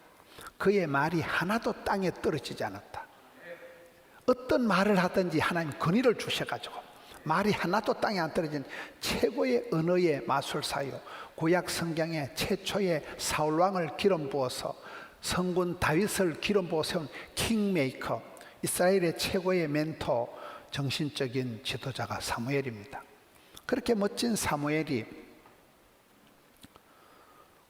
그의 말이 하나도 땅에 떨어지지 않았다. 어떤 말을 하든지 하나님 권위를 주셔가지고 말이 하나도 땅에 안 떨어진 최고의 언어의 마술사요, 구약 성경의 최초의 사울왕을 기름 부어서 성군 다윗을 기름 부어 세운 킹메이커, 이스라엘의 최고의 멘토, 정신적인 지도자가 사무엘입니다. 그렇게 멋진 사무엘이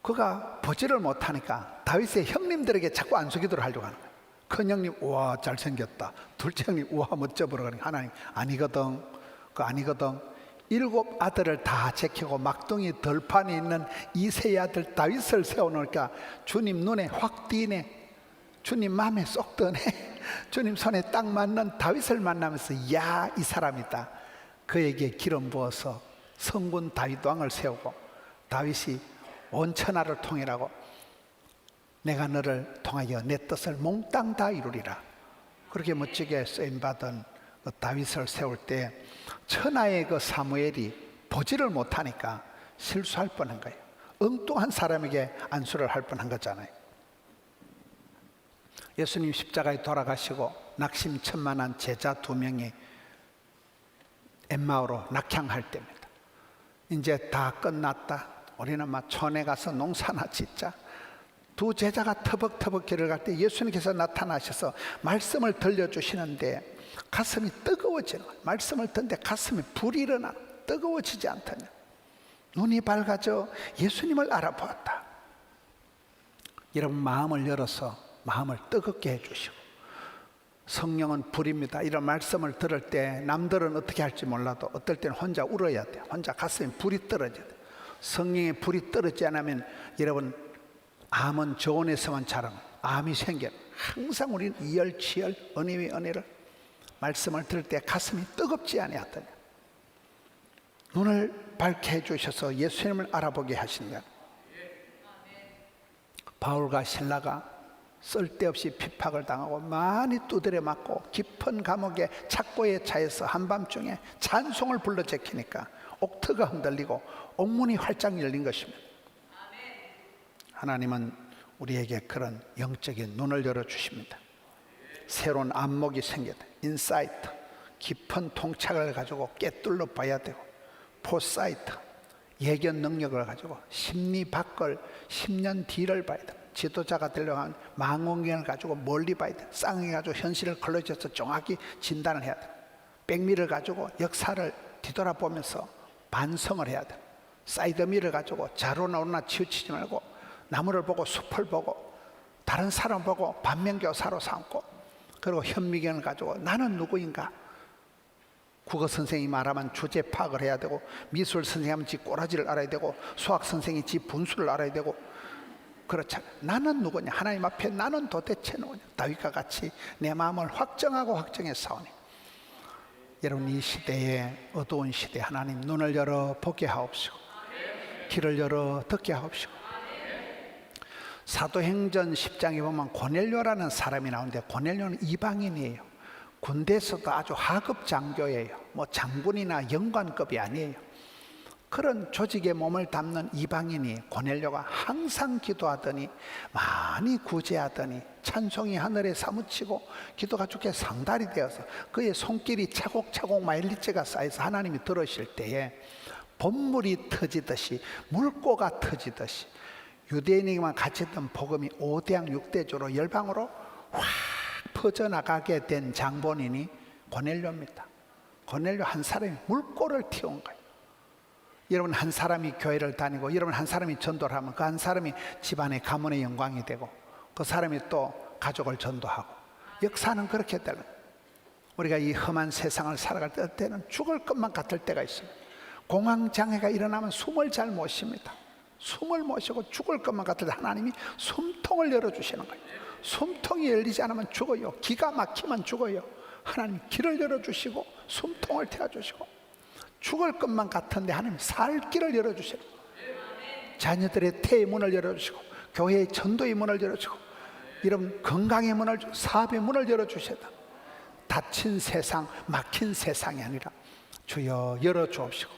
그가 보지를 못하니까 다윗의 형님들에게 자꾸 안수기도를 하려고 하는 거예요. 큰 형님, 우와 잘생겼다. 둘째 형님, 우와 멋져 보러 가니까 하나님, 아니거든. 아니거든. 7 아들을 다 제키고 막둥이 덜판이 있는 이세 아들 다윗을 세워놓으니까 주님 눈에 확 띄네. 주님 마음에 쏙 드네. 주님 손에 딱 맞는 다윗을 만나면서, 야, 이 사람이다. 그에게 기름 부어서 성군 다윗 왕을 세우고 다윗이 온 천하를 통일하고 내가 너를 통하여 내 뜻을 몽땅 다 이루리라. 그렇게 멋지게 쓰임받은 그 다윗을 세울 때 천하의 그 사무엘이 보지를 못하니까 실수할 뻔한 거예요. 엉뚱한 사람에게 안수를 할 뻔한 거잖아요. 예수님 십자가에 돌아가시고 낙심천만한 제자 2명이 엠마오로 낙향할 때입니다. 이제 다 끝났다. 우리는 막 촌에 가서 농사나 짓자. 2 제자가 터벅터벅 길을 갈 때 예수님께서 나타나셔서 말씀을 들려주시는데 가슴이 뜨거워지는 거예요. 말씀을 듣는데 가슴에 불이 일어나. 뜨거워지지 않더냐. 눈이 밝아져 예수님을 알아보았다. 여러분, 마음을 열어서 마음을 뜨겁게 해주시고, 성령은 불입니다. 이런 말씀을 들을 때 남들은 어떻게 할지 몰라도 어떨 때는 혼자 울어야 돼요. 혼자 가슴에 불이 떨어져야 돼요. 성령의 불이 떨어지지 않으면 여러분, 암은 저온에서만 자라는, 암이 생겨요. 항상 우리는 이열치열, 은혜 위 은혜를, 말씀을 들을 때 가슴이 뜨겁지 아니하더냐. 눈을 밝게 해주셔서 예수님을 알아보게 하신다. 바울과 실라가 쓸데없이 핍박을 당하고 많이 두드려 맞고 깊은 감옥에 착고에 차여서 한밤중에 찬송을 불러 제키니까 옥터가 흔들리고 옥문이 활짝 열린 것입니다. 하나님은 우리에게 그런 영적인 눈을 열어주십니다. 새로운 안목이 생겨다. 인사이트, 깊은 통찰을 가지고 꿰뚫러 봐야 되고, 포사이트, 예견 능력을 가지고 심리 밖을 10년 뒤를 봐야 돼. 지도자가 되려고 하면 망원경을 가지고 멀리 봐야 돼. 쌍을 가지고 현실을 걸러져서 정확히 진단을 해야 돼. 백미를 가지고 역사를 뒤돌아보면서 반성을 해야 돼. 사이드미를 가지고 좌로나 우로나 치우치지 말고 나무를 보고 숲을 보고 다른 사람 보고 반면교사로 삼고, 그리고 현미경을 가지고 나는 누구인가? 국어 선생이 말하면 주제 파악을 해야 되고, 미술 선생님은 지 꼬라지를 알아야 되고, 수학 선생이 지 분수를 알아야 되고, 그렇잖아요. 나는 누구냐? 하나님 앞에 나는 도대체 누구냐? 다윗과 같이 내 마음을 확정하고 확정해 싸우니. 여러분, 이 시대에, 어두운 시대에 하나님 눈을 열어 보게 하옵시고, 귀를 열어 듣게 하옵시고. 사도행전 10장에 보면 고넬료라는 사람이 나오는데, 고넬료는 이방인이에요. 군대에서도 아주 하급 장교예요. 뭐 장군이나 영관급이 아니에요. 그런 조직에 몸을 담는 이방인이 고넬료가 항상 기도하더니, 많이 구제하더니 찬송이 하늘에 사무치고 기도가 주께 상달이 되어서 그의 손길이 차곡차곡 마일리째가 쌓여서 하나님이 들으실 때에 봇물이 터지듯이, 물꼬가 터지듯이 유대인에게만 갇혔던 복음이 5대양 6대조로 열방으로 확 퍼져나가게 된 장본인이 고넬료입니다. 고넬료 한 사람이 물꼬를 튀운 거예요. 여러분, 한 사람이 교회를 다니고, 여러분 한 사람이 전도를 하면 그 한 사람이 집안의 가문의 영광이 되고, 그 사람이 또 가족을 전도하고, 역사는 그렇게 되는 거예요. 우리가 이 험한 세상을 살아갈 때는 죽을 것만 같을 때가 있습니다. 공황장애가 일어나면 숨을 잘 못 쉽니다. 숨을 못 쉬고 죽을 것만 같을 때 하나님이 숨통을 열어주시는 거예요. 숨통이 열리지 않으면 죽어요. 기가 막히면 죽어요. 하나님 길을 열어주시고 숨통을 텄주시고, 죽을 것만 같은데 하나님 살 길을 열어주시고, 자녀들의 태의 문을 열어주시고, 교회의 전도의 문을 열어주시고, 여러분 건강의 문을, 사업의 문을 열어주셔다. 닫힌 세상, 막힌 세상이 아니라 주여 열어주옵시고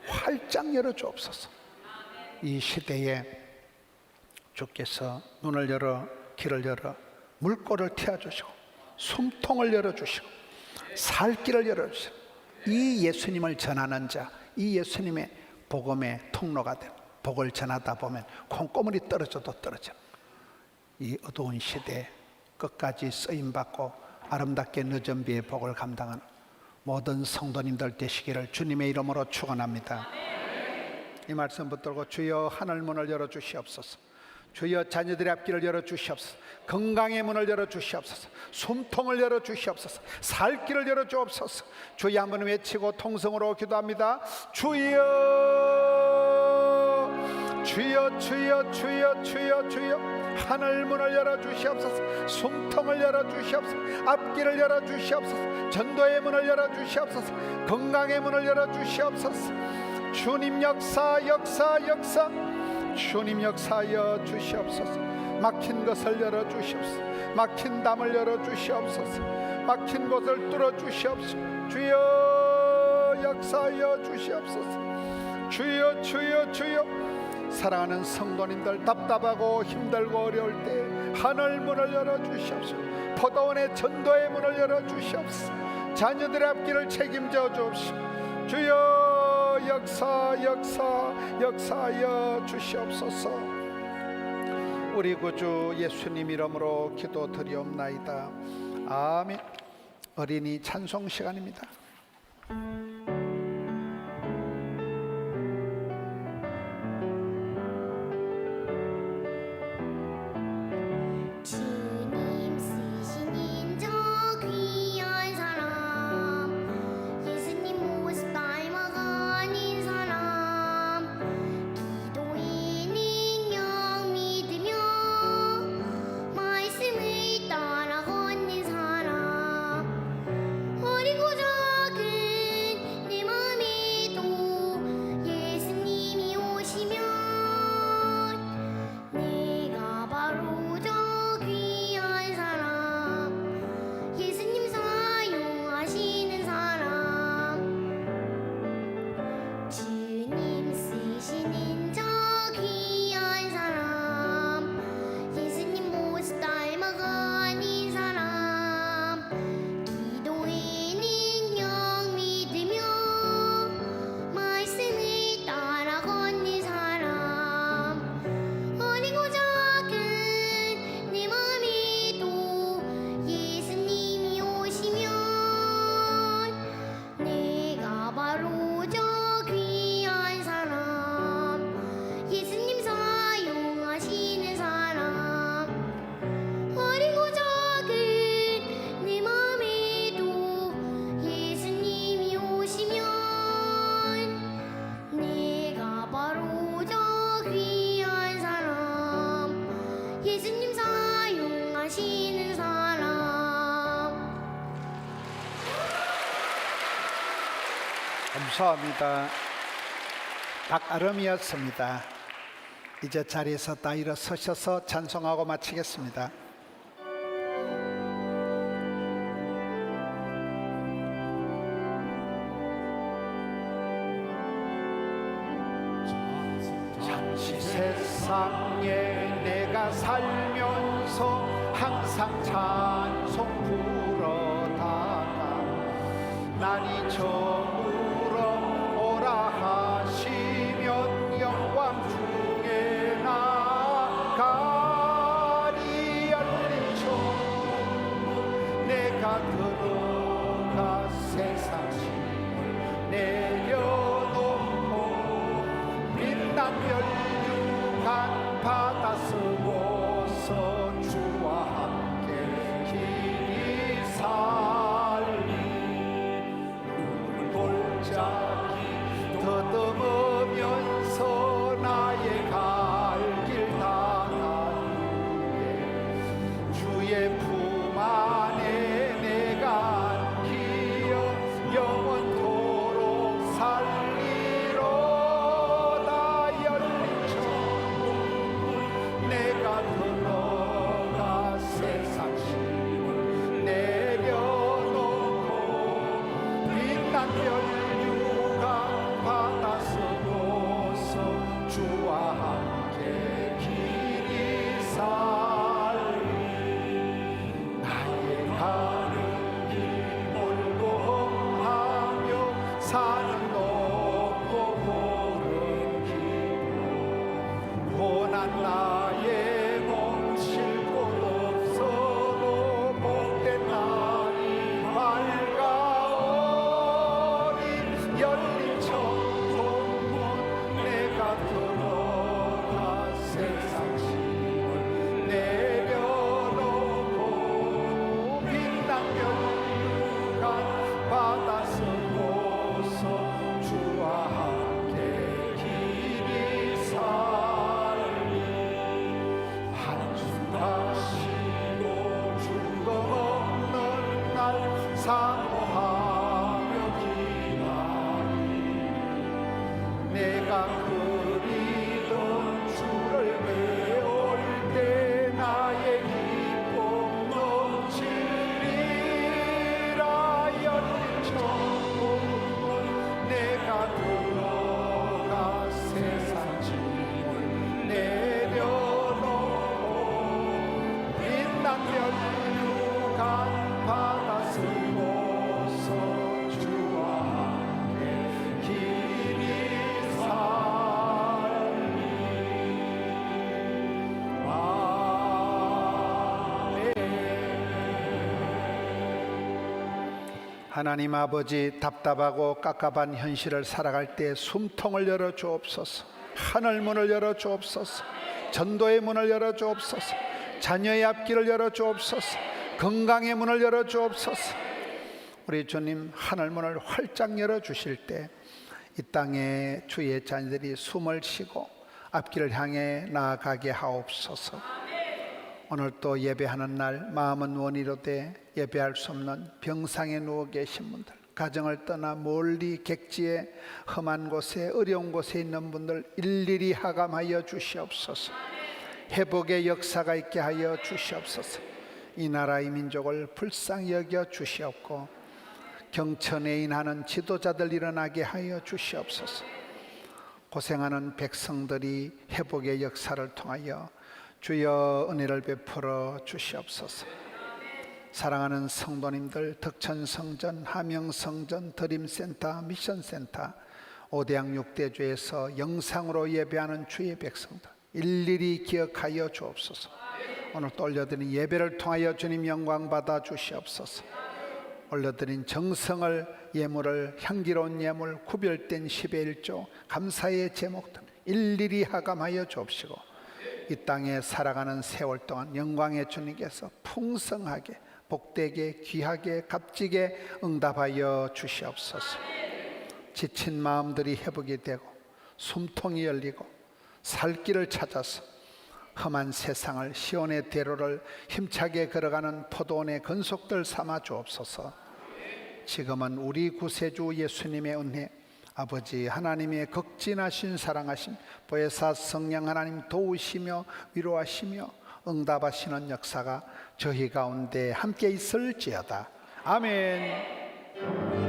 활짝 열어주옵소서. 이 시대에 주께서 눈을 열어 길을 열어 물꼬를 텄주시고 숨통을 열어주시고 살 길을 열어주시고, 이 예수님을 전하는 자, 이 예수님의 복음의 통로가 되는, 복을 전하다 보면 콩고물이 떨어져도 떨어져. 이 어두운 시대에 끝까지 쓰임받고 아름답게 늦은 비의 복을 감당하는 모든 성도님들 되시기를 주님의 이름으로 축원합니다. 이 말씀 붙들고 주여 하늘 문을 열어주시옵소서. 주여 자녀들의 앞길을 열어주시옵소서. 건강의 문을 열어주시옵소서. 숨통을 열어주시옵소서. 살 길을 열어주옵소서. 주여 한번 외치고 통성으로 기도합니다. 주여 주여 주여 주여 주여 주여, 하늘 문을 열어주시옵소서. 숨통을 열어주시옵소서. 앞길을 열어주시옵소서. 전도의 문을 열어주시옵소서. 건강의 문을 열어주시옵소서. 주님 역사 역사 역사, 주님 역사하여 주시옵소서. 막힌 것을 열어주시옵소서. 막힌 담을 열어주시옵소서. 막힌 곳을 뚫어주시옵소서. 주여 역사하여 주시옵소서. 주여 주여 주여. 사랑하는 성도님들, 답답하고 힘들고 어려울 때 하늘 문을 열어주시옵소서. 포도원의 전도의 문을 열어주시옵소서. 자녀들의 앞길을 책임져 주옵소서. 주여 역사 역사 역사하여 주시옵소서. 우리 구주 예수님 이름으로 기도드리옵나이다. 아멘. 어린이 찬송 시간입니다. 주님 쓰신 인자 귀한 사람, 예수님 모습 닮아가는 사람, 기도의 능력 믿으며 말씀을 따라 걷는 사람, 어리고 감사합니다. 박아름이었습니다. 이제 자리에서 다 일어서셔서 찬송하고 마치겠습니다. 잠시 세상에 내가 살면서 항상 찬송 부르다가 날이 저물어 오라 하시면 영광 중에 나가리 열린 종 내가 들어가 세상 짐을 내려놓고 빛난 멸류관 바다 쓰고서 주와 함께 길이 살리 골짜기 더듬으면서 나의 갈 길 다가누에 주의 품 안에 내가 안기어 영원토록 살리로다. 열린 천국 내가 들어가 세상 짐을 내려놓고 빛난 멸류관 바다 쓰고서 주와 함께 길이 살리 나의 가는 길 멀고 험하며 산은 높고 고른 길 고난 나의 몸 쉴 곳 없어도 복된 날이 밝아오리. 열린 천국 내가 들어가 세상 짐을 내려놓고 빛난 멸류관 바다 쓰고서 주와 함께 길이 살리 한숨 다시고 죽음 없는 날 사모하며 기다리 내가 그리던 주를 배울 때 나의 기쁨 넘치리라. 열린 천국 내가 들어가 세상 짐을 내려놓고 빛난 멸류관 바다 쓰고서 주와 함께 길이 살리. 하나님 아버지, 답답하고 깝깝한 현실을 살아갈 때 숨통을 열어 주옵소서. 하늘 문을 열어 주옵소서. 전도의 문을 열어 주옵소서. 자녀의 앞길을 열어 주옵소서. 건강의 문을 열어 주옵소서. 우리 주님, 하늘 문을 활짝 열어 주실 때 이 땅에 주의 자녀들이 숨을 쉬고 앞길을 향해 나아가게 하옵소서. 오늘 또 예배하는 날 마음은 원이로되 예배할 수 없는 병상에 누워 계신 분들, 가정을 떠나 멀리 객지에 험한 곳에 어려운 곳에 있는 분들 일일이 하감하여 주시옵소서. 회복의 역사가 있게 하여 주시옵소서. 이 나라의 민족을 불쌍히 여겨 주시옵고 경천에 인하는 지도자들 일어나게 하여 주시옵소서. 고생하는 백성들이 회복의 역사를 통하여 주여 은혜를 베풀어 주시옵소서. 사랑하는 성도님들, 덕천성전, 함영성전, 드림센터, 미션센터 5대양 6대주에서 영상으로 예배하는 주의 백성들 일일이 기억하여 주옵소서. 오늘 또 올려드린 예배를 통하여 주님 영광 받아 주시옵소서. 올려드린 정성을, 예물을, 향기로운 예물, 구별된 10의 1조, 감사의 제목들 일일이 하감하여 주옵시고 이 땅에 살아가는 세월 동안 영광의 주님께서 풍성하게, 복되게, 귀하게, 값지게 응답하여 주시옵소서. 지친 마음들이 회복이 되고 숨통이 열리고 살 길을 찾아서 험한 세상을 시온의 대로를 힘차게 걸어가는 포도원의 건속들 삼아 주옵소서. 지금은 우리 구세주 예수님의 은혜, 아버지 하나님의 극진하신 사랑하심, 보혜사 성령 하나님 도우시며 위로하시며 응답하시는 역사가 저희 가운데 함께 있을지어다. 아멘.